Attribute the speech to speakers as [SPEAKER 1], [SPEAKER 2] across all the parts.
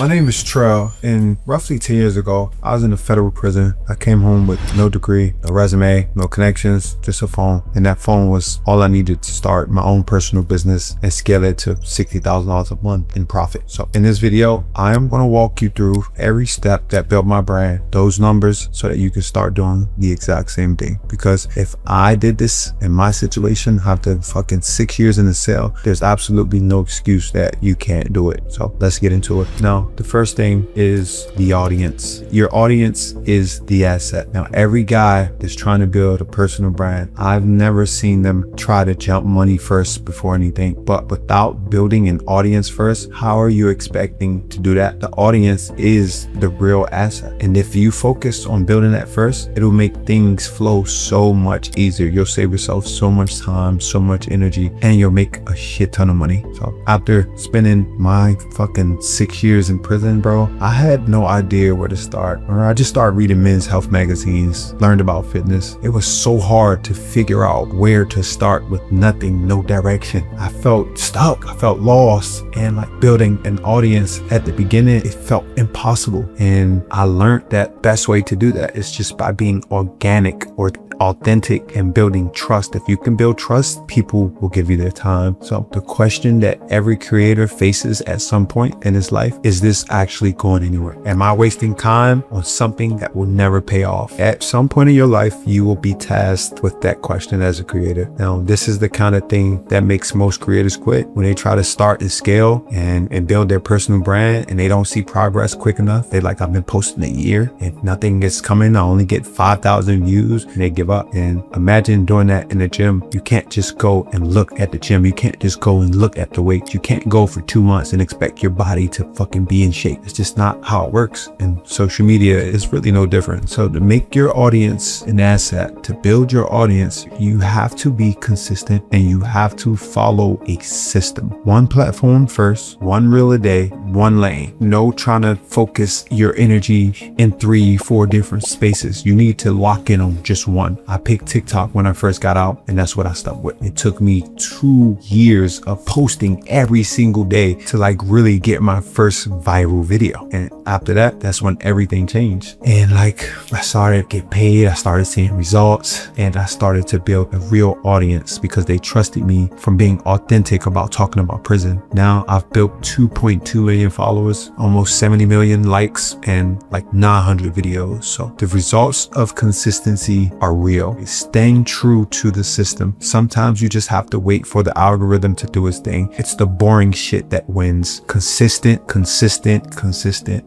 [SPEAKER 1] My name is Trell, and roughly 10 years ago, I was in a federal prison. I came home with no degree, no resume, no connections, just a phone. And that phone was all I needed to start my own personal business and scale it to $60,000 a month in profit. So in this video, I am going to walk you through every step that built my brand, those numbers, so that you can start doing the exact same thing. Because if I did this in my situation after fucking 6 years in the cell, there's absolutely no excuse that you can't do it. So let's get into it. Now, the first thing is the audience. Your audience is the asset. Now, every guy that's trying to build a personal brand, I've never seen them try to jump money first before anything. But without building an audience first, how are you expecting to do that? The audience is the real asset. And if you focus on building that first, it'll make things flow so much easier. You'll save yourself so much time, so much energy, and you'll make a shit ton of money. So after spending my fucking 6 years in prison, bro, I had no idea where to start. Or I just started reading men's health magazines, learned about fitness. It was so hard to figure out where to start with nothing, no direction. I felt stuck, I felt lost, and like building an audience at the beginning, it felt impossible. And I learned that best way to do that is just by being organic or authentic and building trust. If you can build trust, people will give you their time. So the question that every creator faces at some point in his life, is this actually going anywhere? Am I wasting time on something that will never pay off? At some point in your life, you will be tasked with that question as a creator. Now, this is the kind of thing that makes most creators quit when they try to start and scale and build their personal brand and they don't see progress quick enough. They're like, I've been posting a year and nothing is coming. I only get 5,000 views, and they give up. And imagine doing that in the gym. You can't just go and look at the gym. You can't just go and look at the weights. You can't go for 2 months and expect your body to fucking be in shape. It's just not how it works. And social media is really no different. So to make your audience an asset, to build your audience, you have to be consistent and you have to follow a system. One platform first, one reel a day, one lane. No trying to focus your energy in 3-4 different spaces. You need to lock in on just one. I picked TikTok when I first got out, and that's what I stuck with. It took me 2 years of posting every single day to like really get my first viral video. And after that, that's when everything changed. And like I started to get paid, I started seeing results, and I started to build a real audience because they trusted me from being authentic about talking about prison. Now I've built 2.2 million followers, almost 70 million likes, and like 900 videos. So the results of consistency are real. It's staying true to the system. Sometimes you just have to wait for the algorithm to do its thing. It's the boring shit that wins. Consistent.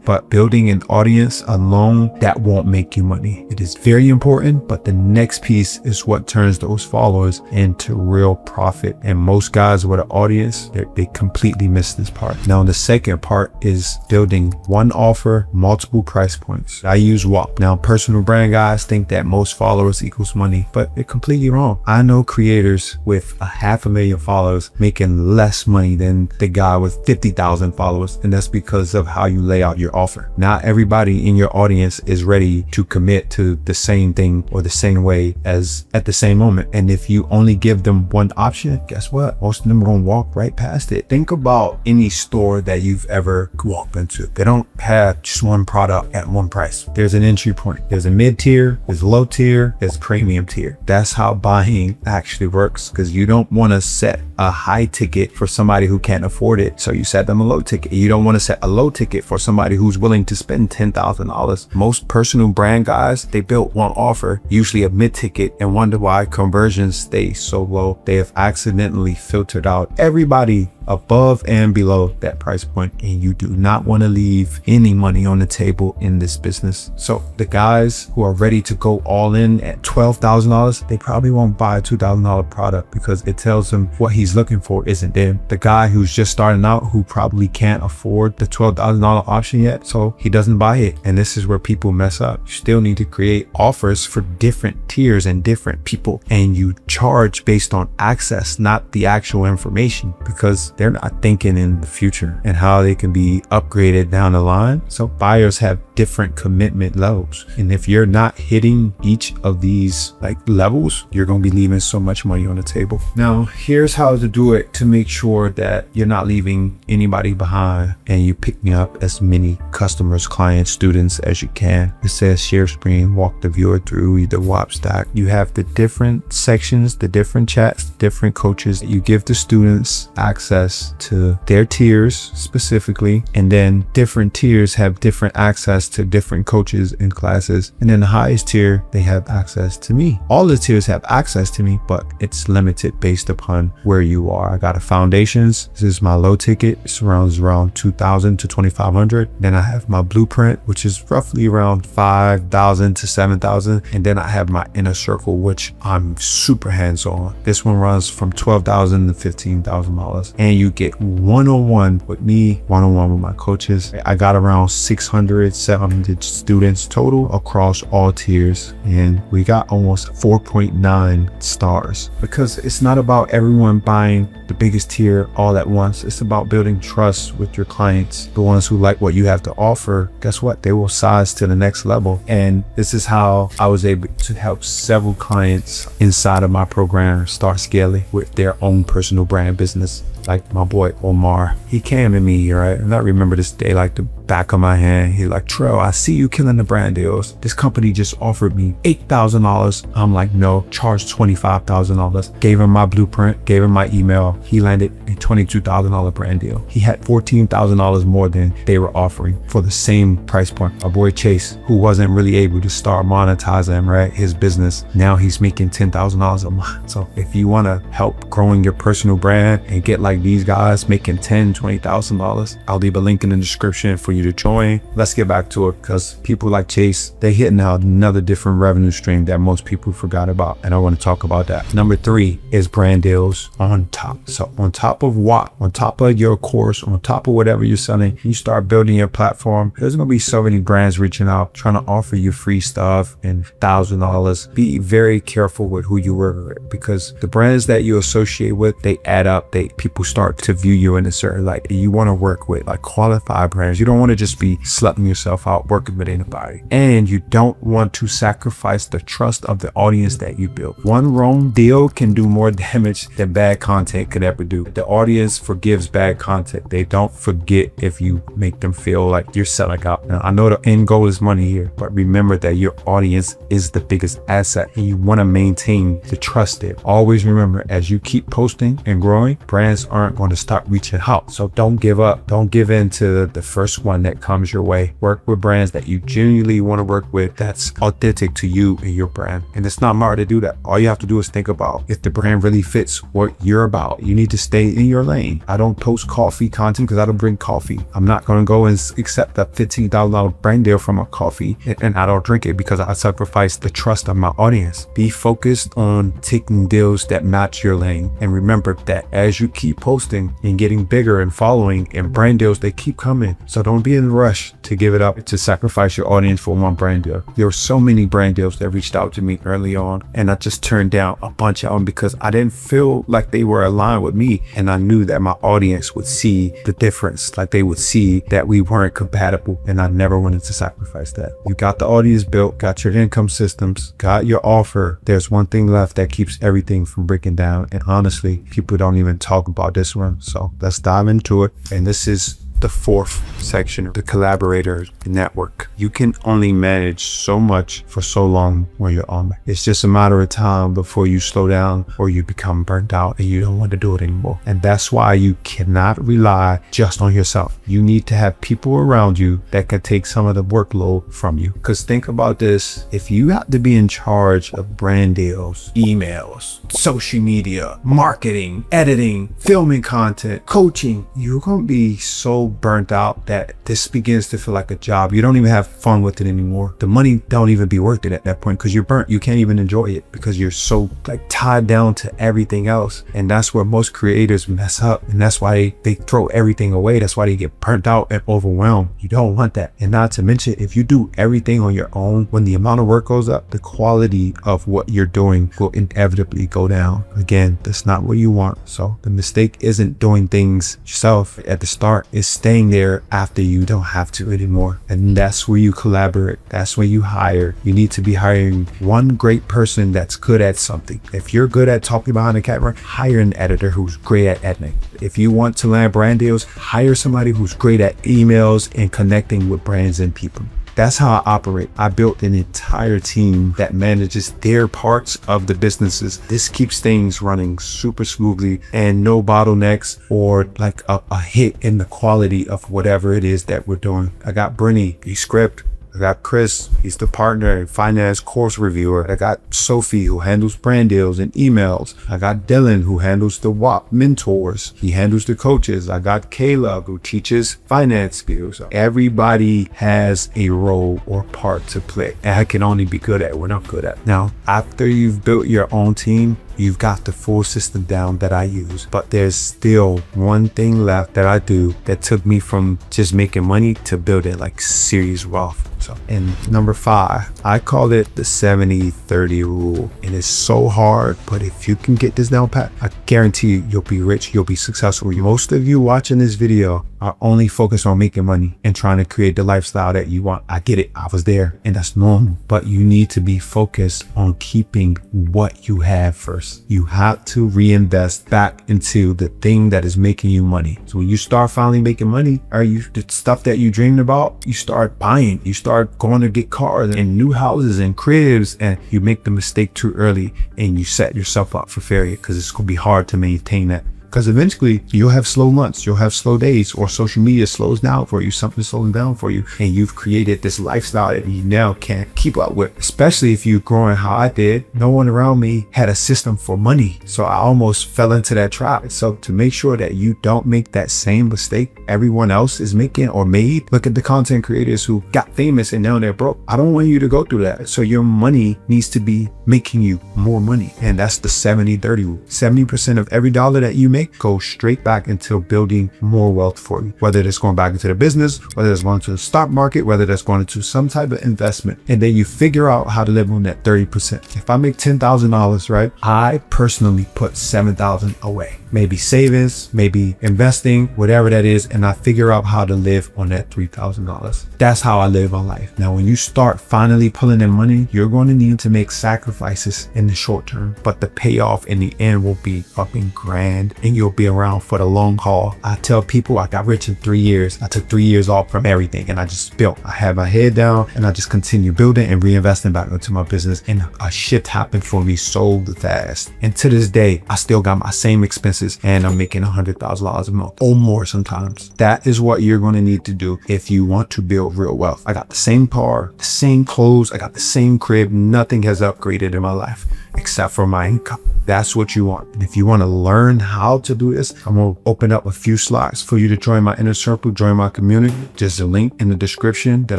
[SPEAKER 1] But building an audience alone, that won't make you money. It is very important, but the next piece is what turns those followers into real profit. And most guys with an audience, they completely miss this part. Now, the second part is building one offer, multiple price points. I use WAP. Now, personal brand guys think that most followers equals money, but they're completely wrong. I know creators with 500,000 followers making less money than the guy with 50,000 followers, and that's because of how you lay out your offer. Not everybody in your audience is ready to commit to the same thing or the same way as at the same moment. And if you only give them one option, guess what? Most of them are gonna walk right past it. Think about any store that you've ever walked into. They don't have just one product at one price. There's an entry point. There's a mid-tier, there's a low tier, there's premium tier. That's how buying actually works, because you don't want to set a high ticket for somebody who can't afford it, so you set them a low ticket. You don't want to set a low ticket for somebody who's willing to spend $10,000. Most personal brand guys, they built one offer, usually a mid-ticket, and wonder why conversions stay so low. They have accidentally filtered out everybody above and below that price point, and you do not want to leave any money on the table in this business. So the guys who are ready to go all in at $12,000, they probably won't buy a $2,000 product because it tells them what he's looking for isn't there. The guy who's just starting out, who probably can't afford the $12,000 option yet, so he doesn't buy it. And this is where people mess up. You still need to create offers for different tiers and different people, and you charge based on access, not the actual information, because they're not thinking in the future and how they can be upgraded down the line. So buyers have different commitment levels. And if you're not hitting each of these like levels, you're going to be leaving so much money on the table. Now, here's how to do it to make sure that you're not leaving anybody behind and you're picking up as many customers, clients, students as you can. It says share screen, walk the viewer through either WAP stack. You have the different sections, the different chats, different coaches. You give the students access to their tiers specifically, and then different tiers have different access to different coaches and classes. And then the highest tier, they have access to me. All the tiers have access to me, but it's limited based upon where you are. I got a foundations. This is my low ticket. It's around 2,000 to 2,500. Then I have my blueprint, which is roughly around 5,000 to 7,000. And then I have my inner circle, which I'm super hands-on. This one runs from $12,000 to $15,000. And you get one-on-one with me, one-on-one with my coaches. I got around 600, 700 students total across all tiers. And we got almost 4.9 stars, because it's not about everyone buying the biggest tier all at once. It's about building trust with your clients. The ones who like what you have to offer, guess what? They will size to the next level. And this is how I was able to help several clients inside of my program start scaling with their own personal brand business. Like my boy Omar, he came to me, right? And I remember this day like the back of my hand. He's like, Trell, I see you killing the brand deals. This company just offered me $8,000. I'm like, no, charge $25,000. Gave him my blueprint, gave him my email. He landed a $22,000 brand deal. He had $14,000 more than they were offering for the same price point. My boy Chase, who wasn't really able to start monetizing, right, his business, now he's making $10,000 a month. So if you want to help growing your personal brand and get like these guys making $10,000, $20,000, I'll leave a link in the description for you to join. Let's get back to it, because people like Chase, they hitting out another different revenue stream that most people forgot about, and I want to talk about that. Number 3 is brand deals on top. So on top of what? On top of your course, on top of whatever you're selling, you start building your platform. There's gonna be so many brands reaching out trying to offer you free stuff and $1,000. Be very careful with who you work with, because the brands that you associate with, they add up. People start to view you in a certain light. You want to work with like qualified brands. You don't want to just be slugging yourself out working with anybody, and you don't want to sacrifice the trust of the audience that you build. One wrong deal can do more damage than bad content could ever do. The audience forgives bad content. They don't forget if you make them feel like you're selling out. Now, I know the end goal is money here, but remember that your audience is the biggest asset, and you want to maintain the trust there. Always remember, as you keep posting and growing, brands aren't going to stop reaching out. So don't give up. Don't give in to the first one that comes your way. Work with brands that you genuinely want to work with, that's authentic to you and your brand. And it's not hard to do that. All you have to do is think about if the brand really fits what you're about. You need to stay in your lane. I don't post coffee content because I don't drink coffee. I'm not going to go and accept a $15,000 brand deal from a coffee and I don't drink it because I sacrifice the trust of my audience. Be focused on taking deals that match your lane. And remember that as you keep posting and getting bigger and following and brand deals, they keep coming. So don't be in a rush to give it up, to sacrifice your audience for one brand deal. There were so many brand deals that reached out to me early on, and I just turned down a bunch of them because I didn't feel like they were aligned with me. And I knew that my audience would see the difference, like they would see that we weren't compatible, and I never wanted to sacrifice that. You got the audience built, got your income systems, got your offer. There's one thing left that keeps everything from breaking down. And honestly, people don't even talk about this one. So let's dive into it. And this is the 4th section, the collaborator network. You can only manage so much for so long when you're on it. It's just a matter of time before you slow down or you become burnt out and you don't want to do it anymore. And that's why you cannot rely just on yourself. You need to have people around you that can take some of the workload from you. Because think about this, if you have to be in charge of brand deals, emails, social media, marketing, editing, filming content, coaching, you're going to be so burnt out that this begins to feel like a job. You don't even have have fun with it anymore. The money don't even be worth it at that point because you're burnt. You can't even enjoy it because you're so like tied down to everything else. And that's where most creators mess up. And that's why they throw everything away. That's why they get burnt out and overwhelmed. You don't want that. And not to mention, if you do everything on your own, when the amount of work goes up, the quality of what you're doing will inevitably go down. Again, that's not what you want. So the mistake isn't doing things yourself at the start. It's staying there after you don't have to anymore. And that's where you collaborate. That's where you hire. You need to be hiring one great person that's good at something. If you're good at talking behind the camera, hire an editor who's great at editing. If you want to land brand deals, hire somebody who's great at emails and connecting with brands and people. That's how I operate. I built an entire team that manages their parts of the businesses. This keeps things running super smoothly and no bottlenecks or like a hit in the quality of whatever it is that we're doing. I got Brittany, he script. I got Chris, he's the partner and finance course reviewer. I got Sophie, who handles brand deals and emails. I got Dylan, who handles the WAP mentors. He handles the coaches. I got Caleb, who teaches finance skills. Everybody has a role or part to play, and I can only be good at what I'm good at. Now, after you've built your own team, you've got the full system down that I use, but there's still one thing left that I do that took me from just making money to building like serious wealth. So, and number 5, I call it the 70-30 rule. And it's so hard, but if you can get this down pat, I guarantee you'll be rich, you'll be successful. Most of you watching this video are only focused on making money and trying to create the lifestyle that you want. I get it, I was there, and that's normal, but you need to be focused on keeping what you have first. You have to reinvest back into the thing that is making you money. So when you start finally making money, the stuff that you dreamed about, you start buying, you start going to get cars and new houses and cribs, and you make the mistake too early and you set yourself up for failure because it's going to be hard to maintain that. Because eventually you'll have slow months, you'll have slow days, or social media slows down for you, something's slowing down for you, and you've created this lifestyle that you now can't keep up with. Especially if you're growing how I did. No one around me had a system for money, so I almost fell into that trap. So to make sure that you don't make that same mistake everyone else is making or made, look at the content creators who got famous and now they're broke. I don't want you to go through that. So your money needs to be making you more money, and that's the 70-30 rule. 70% of every dollar that you make go straight back into building more wealth for you, whether it's going back into the business, whether it's going to the stock market, whether that's going into some type of investment. And then you figure out how to live on that 30%. If I make $10,000, right, I personally put $7,000 away, maybe savings, maybe investing, whatever that is, and I figure out how to live on that $3,000. That's how I live my life. Now, when you start finally pulling in money, you're going to need to make sacrifices in the short term, but the payoff in the end will be fucking grand, and you'll be around for the long haul. I tell people I got rich in 3 years. I took 3 years off from everything and I just built. I had my head down and I just continue building and reinvesting back into my business, and a shift happened for me so fast. And to this day, I still got my same expenses and I'm making $100,000 a month or more sometimes. That is what you're going to need to do if you want to build real wealth. I got the same car, the same clothes, I got the same crib. Nothing has upgraded in my life except for my income. That's what you want. And if you want to learn how to do this, I'm going to open up a few slots for you to join my inner circle, join my community. Just a link in the description that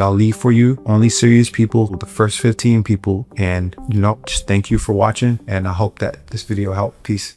[SPEAKER 1] I'll leave for you. Only serious people, the first 15 people. And just thank you for watching. And I hope that this video helped. Peace.